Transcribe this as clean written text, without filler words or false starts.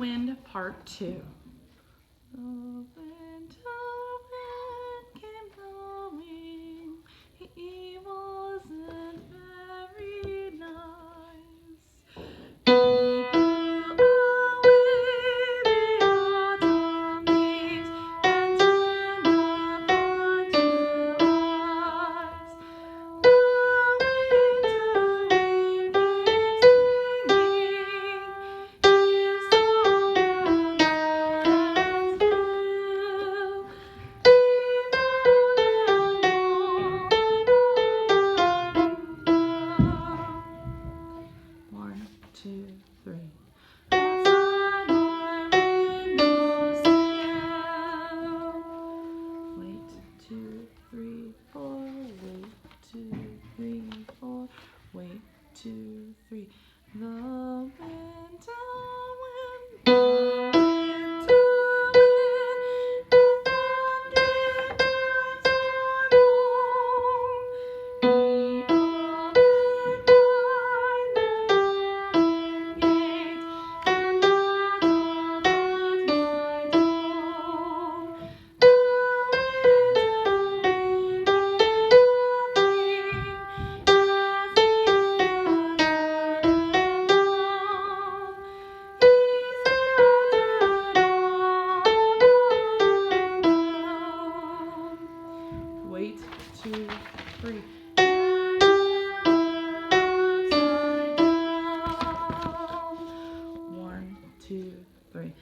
Wind Part 2. The winter wind came blowing, he wasn't very nice. He blew away the autumn leaves and turned up our two eyes. The winter wind keeps singing his song as blue. One, two, three. Outside my windowsill. Wait, 2, 3, 4. Wait, 2, 3, 4. Wait, 2, 3. The winter wind, the winter wind, the times are long. He opened wide the garden gate and knocked at my door. The winter wind came laughing as he fluttered along. He scattered all the bloom. Wait, 2, 3. And upside down. 1, 2, 3.